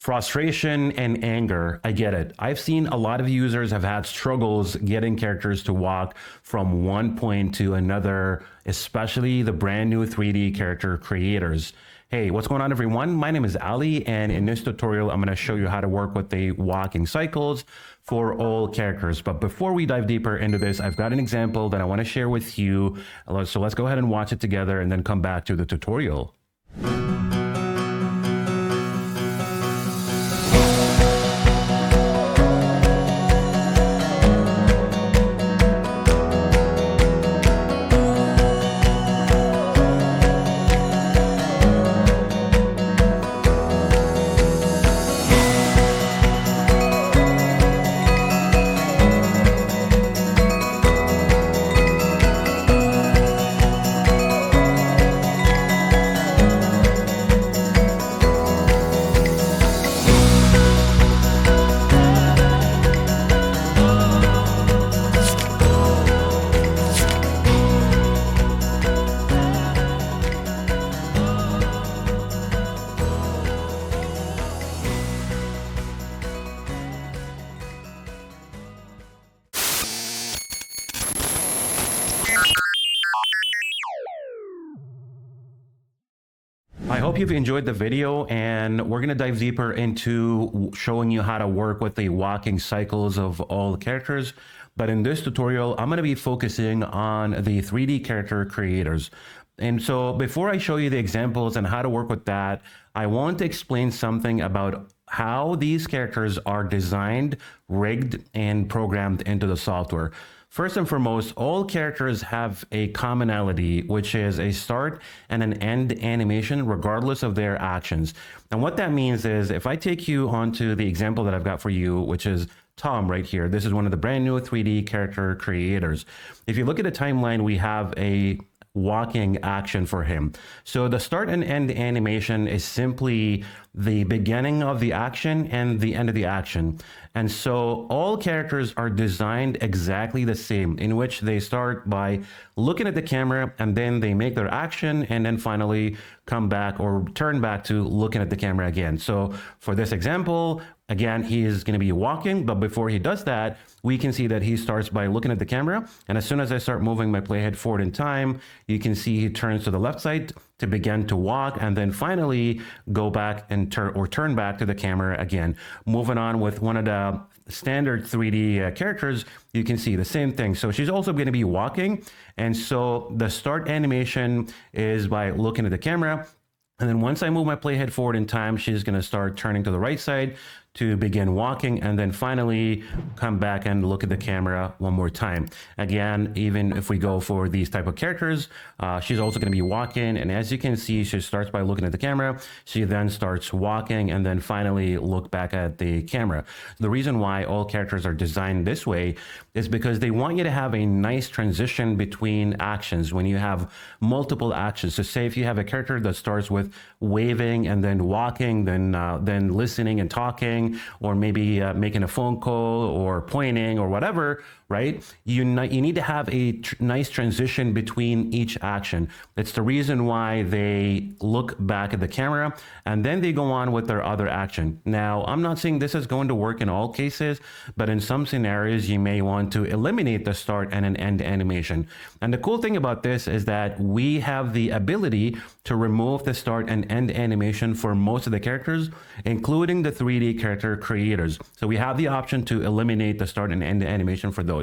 Frustration and anger, I get it. I've seen a lot of users have had struggles getting characters to walk from one point to another, especially the brand new 3D character creators. Hey, what's going on everyone? My name is Ali, and in this tutorial, I'm going to show you how to work with the walking cycles for all characters. But before we dive deeper into this, I've got an example that I want to share with you. So let's go ahead and watch it together and then come back to the tutorial. I hope you've enjoyed the video, and we're going to dive deeper into showing you how to work with the walking cycles of all the characters. But in this tutorial, I'm going to be focusing on the 3D character creators. And so before I show you the examples and how to work with that, I want to explain something about how these characters are designed, rigged, and programmed into the software. First and foremost, all characters have a commonality, which is a start and an end animation, regardless of their actions. And what that means is, if I take you onto the example that I've got for you, which is Tom right here, this is one of the brand new 3D character creators. If you look at the timeline, we have a walking action for him. So the start and end animation is simply the beginning of the action and the end of the action. And so all characters are designed exactly the same, in which they start by looking at the camera and then they make their action and then finally come back or turn back to looking at the camera again. So for this example, again, he is going to be walking, but before he does that, we can see that he starts by looking at the camera. And as soon as I start moving my playhead forward in time, you can see he turns to the left side to begin to walk, and then finally go back and turn back to the camera again. Moving on with one of the standard 3D characters, you can see the same thing. So she's also going to be walking. And so the start animation is by looking at the camera. And then once I move my playhead forward in time, she's going to start turning to the right side to begin walking, and then finally come back and look at the camera one more time. Again, even if we go for these type of characters, she's also going to be walking, and as you can see, she starts by looking at the camera, she then starts walking, and then finally look back at the camera. The reason why all characters are designed this way is because they want you to have a nice transition between actions when you have multiple actions. So say if you have a character that starts with waving and then walking, then listening and talking, or maybe making a phone call or pointing or whatever, right? You need to have a nice transition between each action. It's the reason why they look back at the camera and then they go on with their other action. Now, I'm not saying this is going to work in all cases, but in some scenarios, you may want to eliminate the start and an end animation. And the cool thing about this is that we have the ability to remove the start and end animation for most of the characters, including the 3D character creators. So we have the option to eliminate the start and end animation for those.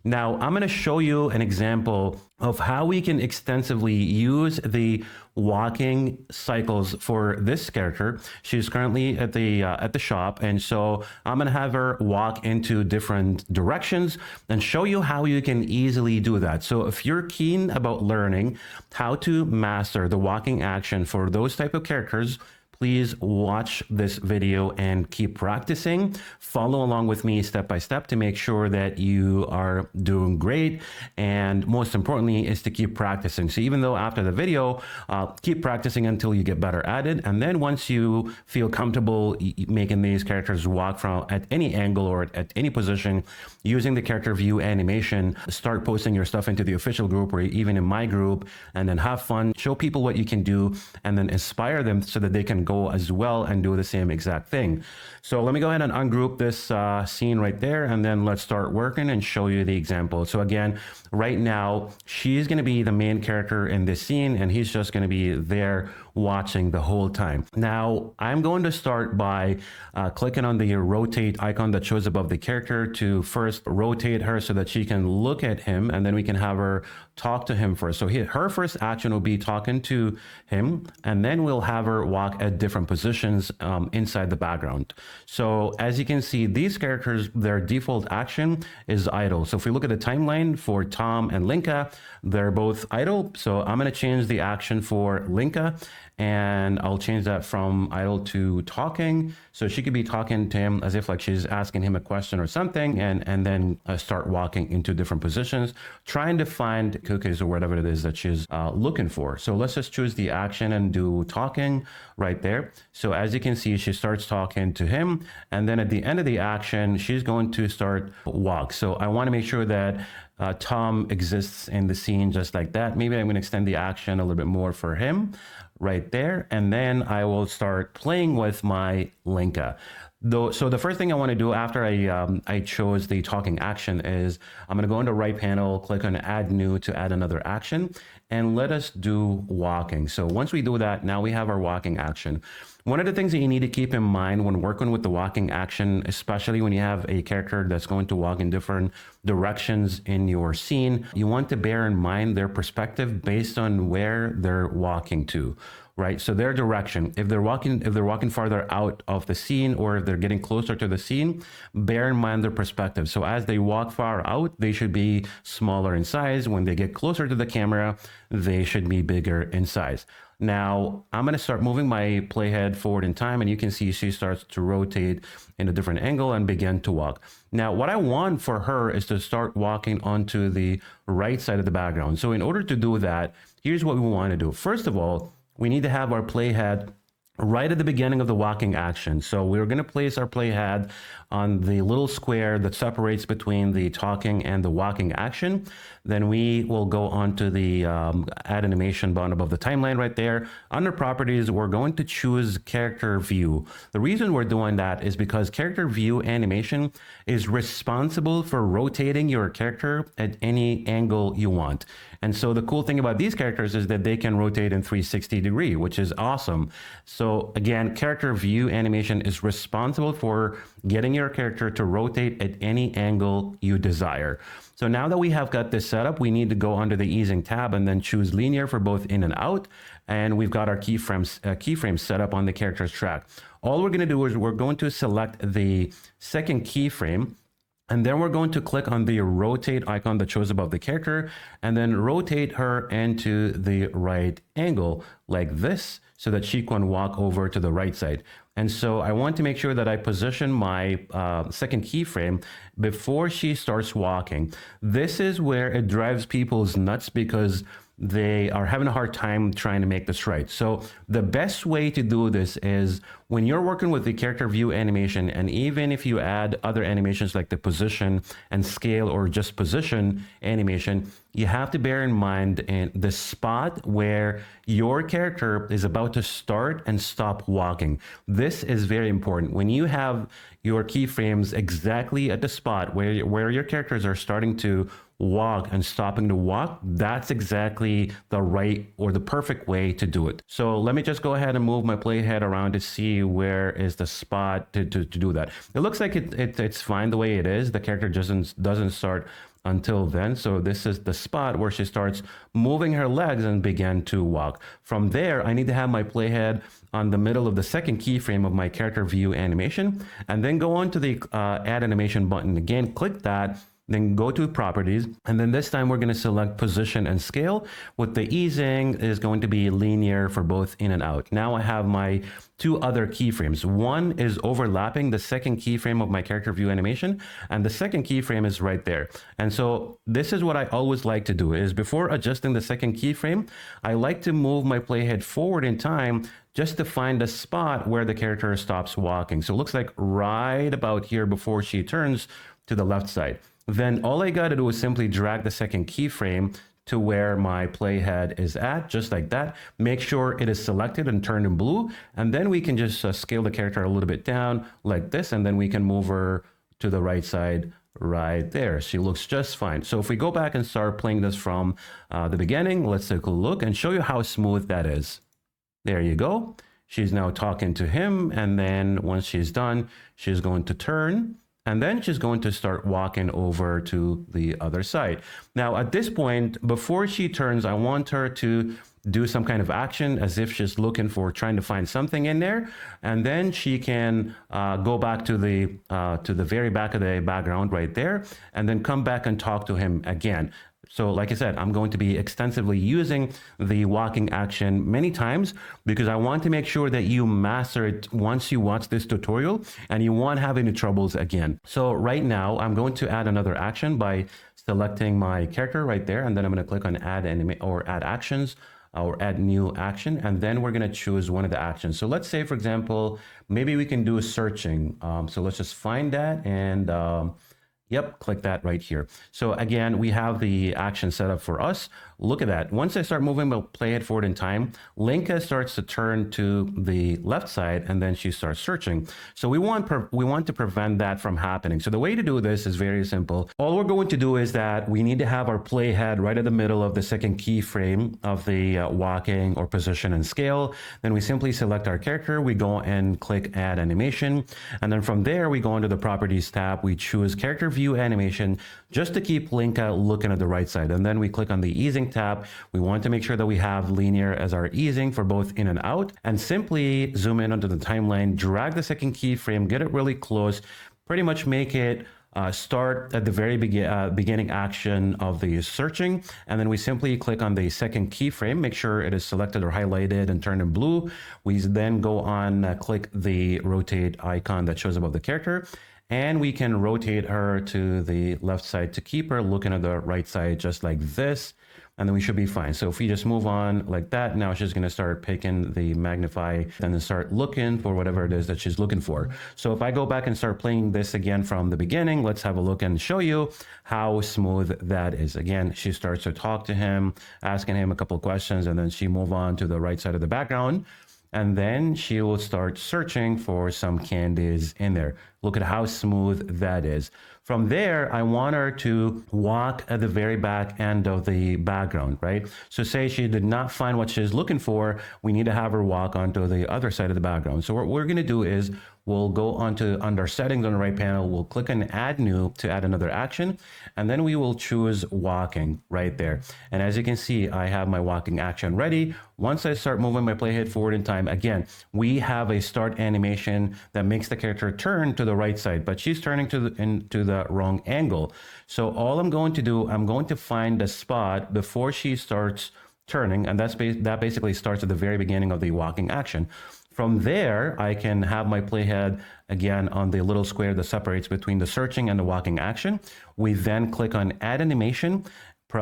Now, I'm going to show you an example of how we can extensively use the walking cycles for this character. She's currently at the shop, and so I'm going to have her walk into different directions and show you how you can easily do that. So if you're keen about learning how to master the walking action for those type of characters, please watch this video and keep practicing. Follow along with me step by step to make sure that you are doing great. And most importantly is to keep practicing. So even though after the video, keep practicing until you get better at it. And then once you feel comfortable making these characters walk from at any angle or at any position using the character view animation, start posting your stuff into the official group or even in my group, and then have fun, show people what you can do, and then inspire them so that they can go go as well and do the same exact thing. So let me go ahead and ungroup this scene right there, and then let's start working and show you the example. So again, right now, she's going to be the main character in this scene, and he's just going to be there watching the whole time. Now, I'm going to start by clicking on the rotate icon that shows above the character to first rotate her so that she can look at him, and then we can have her talk to him first. So her first action will be talking to him, and then we'll have her walk at different positions inside the background. So as you can see, these characters, their default action is idle. So if we look at the timeline for Tom and Linka, they're both idle. So I'm going to change the action for Linka, and I'll change that from idle to talking. So she could be talking to him as if like she's asking him a question or something, and then start walking into different positions, trying to find cookies or whatever it is that she's looking for. So let's just choose the action and do talking right there. So as you can see, she starts talking to him, and then at the end of the action, she's going to start walk. So I want to make sure that Tom exists in the scene just like that. Maybe I'm going to extend the action a little bit more for him right there. And then I will start playing with my Linka. So the first thing I want to do after I chose the talking action is I'm going to go into right panel, click on add new to add another action, and let us do walking. So once we do that, now we have our walking action. One of the things that you need to keep in mind when working with the walking action, especially when you have a character that's going to walk in different directions in your scene, you want to bear in mind their perspective based on where they're walking to. Right, so their direction, if they're walking farther out of the scene, or if they're getting closer to the scene, bear in mind their perspective. So as they walk far out, they should be smaller in size. When they get closer to the camera, they should be bigger in size. Now, I'm going to start moving my playhead forward in time, and you can see she starts to rotate in a different angle and begin to walk. Now, what I want for her is to start walking onto the right side of the background. So in order to do that, here's what we want to do. First of all, we need to have our playhead right at the beginning of the walking action. So we're going to place our playhead on the little square that separates between the talking and the walking action. Then we will go on to the add animation button above the timeline right there. Under properties, we're going to choose character view. The reason we're doing that is because character view animation is responsible for rotating your character at any angle you want. And so the cool thing about these characters is that they can rotate in 360 degree, which is awesome. So again, character view animation is responsible for getting your character to rotate at any angle you desire. So now that we have got this set up, we need to go under the easing tab and then choose linear for both in and out. And we've got our keyframes set up on the character's track. All we're going to do is we're going to select the second keyframe, and then we're going to click on the rotate icon that shows above the character, and then rotate her into the right angle like this so that she can walk over to the right side. And so I want to make sure that I position my second keyframe before she starts walking. This is where it drives people's nuts because they are having a hard time trying to make this right. So the best way to do this is when you're working with the character view animation, and even if you add other animations like the position and scale or just position animation, you have to bear in mind in the spot where your character is about to start and stop walking. This is very important. When you have your keyframes exactly at the spot where your characters are starting to walk and stopping to walk, that's exactly the right or the perfect way to do it. So let me just go ahead and move my playhead around to see where is the spot to do that. It looks like it's fine the way it is. The character doesn't start until then. So this is the spot where she starts moving her legs and begin to walk. From there, I need to have my playhead on the middle of the second keyframe of my character view animation, and then go on to the add animation button again, click that, then go to properties, and then this time we're going to select position and scale. With the easing is going to be linear for both in and out. Now I have my two other keyframes. One is overlapping the second keyframe of my character view animation, and the second keyframe is right there. And so this is what I always like to do is before adjusting the second keyframe, I like to move my playhead forward in time just to find a spot where the character stops walking. So it looks like right about here before she turns to the left side. Then all I got to do is simply drag the second keyframe to where my playhead is at, just like that. Make sure it is selected and turned in blue. And then we can just scale the character a little bit down like this. And then we can move her to the right side right there. She looks just fine. So if we go back and start playing this from the beginning, let's take a look and show you how smooth that is. There you go. She's now talking to him. And then once she's done, she's going to turn. And then she's going to start walking over to the other side. Now, at this point, before she turns, I want her to do some kind of action as if she's looking for trying to find something in there. And then she can go back to the very back of the background right there, and then come back and talk to him again. So like I said, I'm going to be extensively using the walking action many times because I want to make sure that you master it once you watch this tutorial and you won't have any troubles again. So right now I'm going to add another action by selecting my character right there. And then I'm going to click on add actions or add new action. And then we're going to choose one of the actions. So let's say, for example, maybe we can do a searching. So let's just find that and yep, click that right here. So again, we have the action set up for us. Look at that. Once I start moving, we'll play it forward in time. Linka starts to turn to the left side and then she starts searching. So we want to prevent that from happening. So the way to do this is very simple. All we're going to do is that we need to have our playhead right in the middle of the second keyframe of the walking or position and scale. Then we simply select our character. We go and click add animation. And then from there, we go into the properties tab. We choose character view animation just to keep Linka looking at the right side. And then we click on the easing tab. We want to make sure that we have linear as our easing for both in and out, and simply zoom in onto the timeline, drag the second keyframe, get it really close, pretty much make it start at the very beginning action of the searching. And then we simply click on the second keyframe, make sure it is selected or highlighted and turned in blue. We then go on, click the rotate icon that shows above the character. And we can rotate her to the left side to keep her looking at the right side, just like this. And then we should be fine. So if we just move on like that, now she's going to start picking the magnify and then start looking for whatever it is that she's looking for. So if I go back and start playing this again from the beginning, let's have a look and show you how smooth that is. Again, she starts to talk to him, asking him a couple of questions, and then she move on to the right side of the background. And then she will start searching for some candies in there. Look at how smooth that is. From there, I want her to walk at the very back end of the background, right? So say she did not find what she's looking for, we need to have her walk onto the other side of the background. So what we're gonna do is we'll go under settings on the right panel, we'll click on add new to add another action, and then we will choose walking right there. And as you can see, I have my walking action ready. Once I start moving my playhead forward in time, again, we have a start animation that makes the character turn to the right side, but she's turning into the wrong angle. So all I'm going to do, I'm going to find a spot before she starts turning, and that basically starts at the very beginning of the walking action. From there, I can have my playhead again on the little square that separates between the searching and the walking action. We then click on add animation.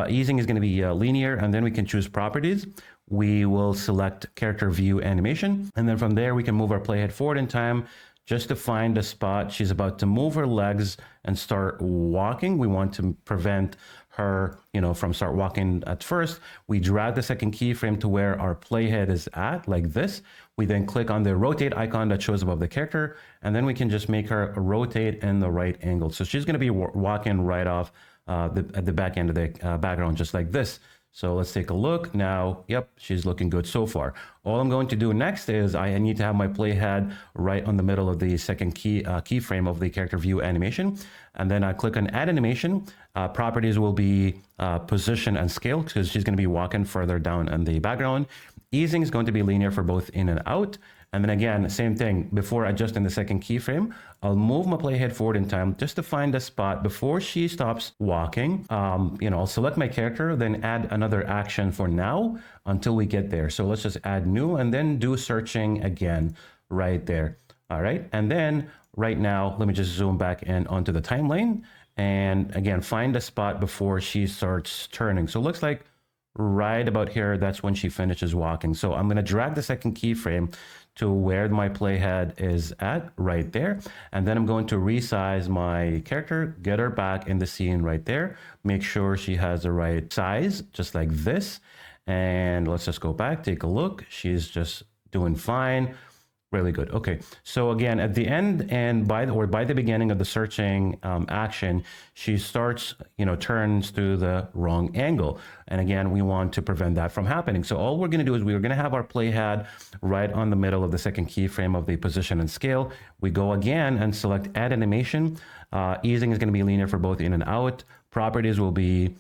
Easing is going to be linear, and then we can choose properties. We will select character view animation, and then from there we can move our playhead forward in time just to find a spot. She's about to move her legs and start walking. We want to prevent her, from start walking at first. We drag the second keyframe to where our playhead is at, like this. We then click on the rotate icon that shows above the character, and then we can just make her rotate in the right angle. So she's going to be walking right off at the back end of the background, just like this. So let's take a look now. Yep, she's looking good so far. All I'm going to do next is I need to have my playhead right on the middle of the second keyframe of the character view animation. And then I click on add animation. Properties will be position and scale because she's going to be walking further down in the background. Easing is going to be linear for both in and out. And then again, same thing, before adjusting the second keyframe, I'll move my playhead forward in time just to find a spot before she stops walking. I'll select my character, then add another action for now until we get there. So let's just add new and then do searching again right there. All right. And then right now, let me just zoom back in onto the timeline and again, find a spot before she starts turning. So it looks like right about here, that's when she finishes walking. So I'm going to drag the second keyframe to where my playhead is at, right there. And then I'm going to resize my character, get her back in the scene right there. Make sure she has the right size, just like this. And let's just go back, take a look. She's just doing fine. Really good. Okay. So again, at the end and by the beginning of the searching action, she starts, turns to the wrong angle. And again, we want to prevent that from happening. So all we're going to do is we're going to have our playhead right on the middle of the second keyframe of the position and scale. We go again and select add animation. Easing is going to be linear for both in and out. Properties will be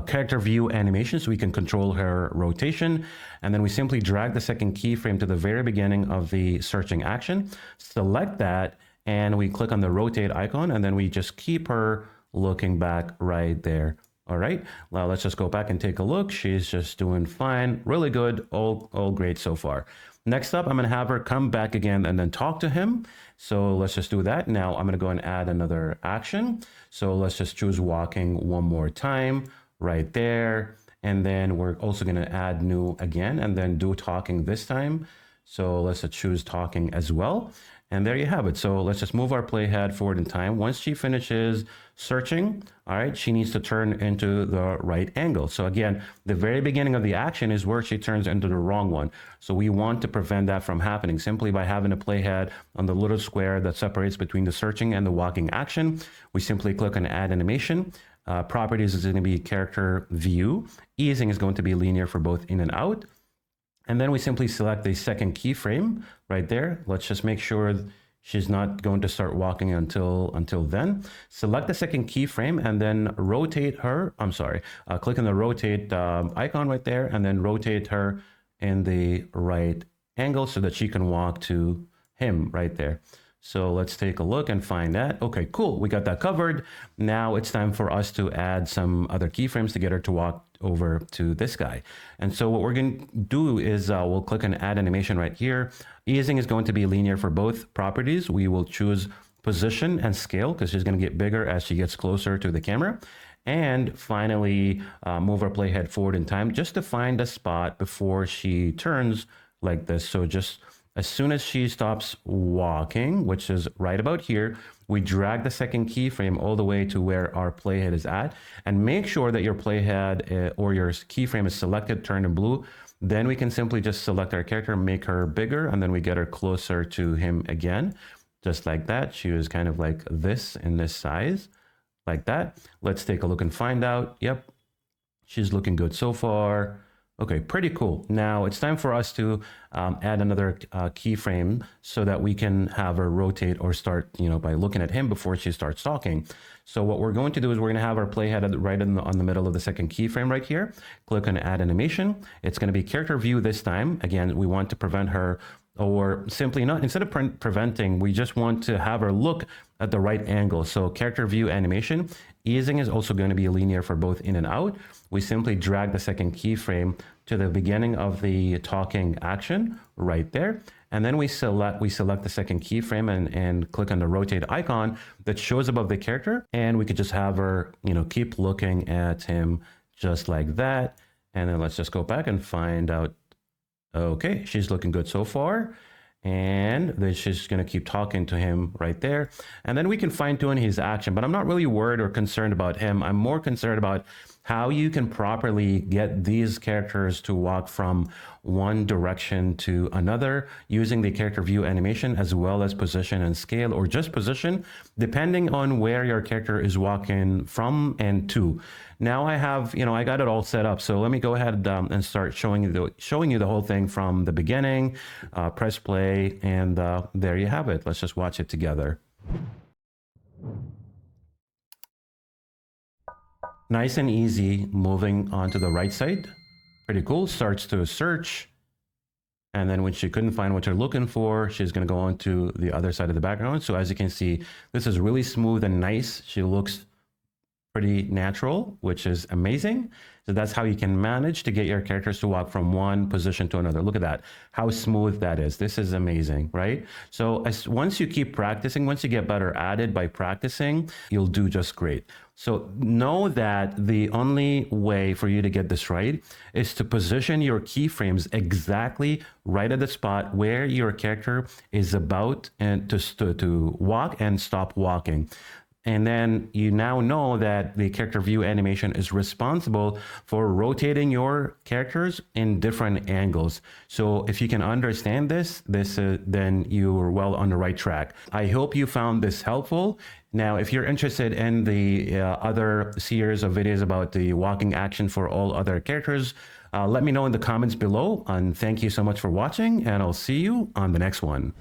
character view animation, so we can control her rotation. And then we simply drag the second keyframe to the very beginning of the searching action, select that, and we click on the rotate icon, and then we just keep her looking back right there. All right, now let's just go back and take a look. She's just doing fine, really good, all great so far. Next up, I'm gonna have her come back again and then talk to him. So let's just do that. Now I'm gonna go and add another action. So let's just choose walking one more time right there. And then we're also gonna add new again and then do talking this time. So let's just choose talking as well. And there you have it. So let's just move our playhead forward in time. Once she finishes searching, all right, she needs to turn into the right angle. So again, the very beginning of the action is where she turns into the wrong one. So we want to prevent that from happening simply by having a playhead on the little square that separates between the searching and the walking action. We simply click on add animation. Properties is going to be character view. Easing is going to be linear for both in and out. And then we simply select the second keyframe right there. Let's just make sure she's not going to start walking until then. Select the second keyframe and then rotate her. Click on the rotate icon right there and then rotate her in the right angle so that she can walk to him right there. So let's take a look and find that. Okay, cool. We got that covered. Now it's time for us to add some other keyframes to get her to walk over to this guy. And so what we're going to do is we'll click on add animation right here. Easing is going to be linear for both properties. We will choose position and scale because she's going to get bigger as she gets closer to the camera. And finally, move our playhead forward in time just to find a spot before she turns like this. So just as soon as she stops walking, which is right about here, we drag the second keyframe all the way to where our playhead is at, and make sure that your playhead or your keyframe is selected, turned in blue. Then we can simply just select our character, make her bigger, and then we get her closer to him again, just like that. She was kind of like this in this size, like that. Let's take a look and find out. Yep, she's looking good so far. Okay, pretty cool. Now it's time for us to add another keyframe so that we can have her rotate or start, by looking at him before she starts talking. So what we're going to do is we're going to have our playhead right on the middle of the second keyframe right here. Click on add animation. It's going to be character view this time. Again, we want to prevent her, or simply not, instead of preventing, we just want to have her look at the right angle. So character view animation. Easing is also going to be linear for both in and out. We simply drag the second keyframe to the beginning of the talking action right there. And then we select the second keyframe and click on the rotate icon that shows above the character. And we could just have her, keep looking at him just like that. And then let's just go back and find out. Okay, she's looking good so far. And then she's going to keep talking to him right there. And then we can fine tune his action, but I'm not really worried or concerned about him. I'm more concerned about how you can properly get these characters to walk from one direction to another using the character view animation as well as position and scale, or just position, depending on where your character is walking from and to. Now I have, I got it all set up. So let me go ahead and start showing you the whole thing from the beginning. Press play, and there you have it. Let's just watch it together. Nice and easy, moving on to the right side. Pretty cool. Starts to search. And then when she couldn't find what you're looking for, she's going to go on to the other side of the background. So as you can see, this is really smooth and nice. She looks pretty natural, which is amazing. So that's how you can manage to get your characters to walk from one position to another. Look at that, how smooth that is. This is amazing, right? So once you keep practicing, once you get better at it by practicing, you'll do just great. So know that the only way for you to get this right is to position your keyframes exactly right at the spot where your character is about to walk and stop walking. And then you now know that the character view animation is responsible for rotating your characters in different angles. So if you can understand this, then you are well on the right track. I hope you found this helpful. Now, if you're interested in the other series of videos about the walking action for all other characters, let me know in the comments below. And thank you so much for watching, and I'll see you on the next one.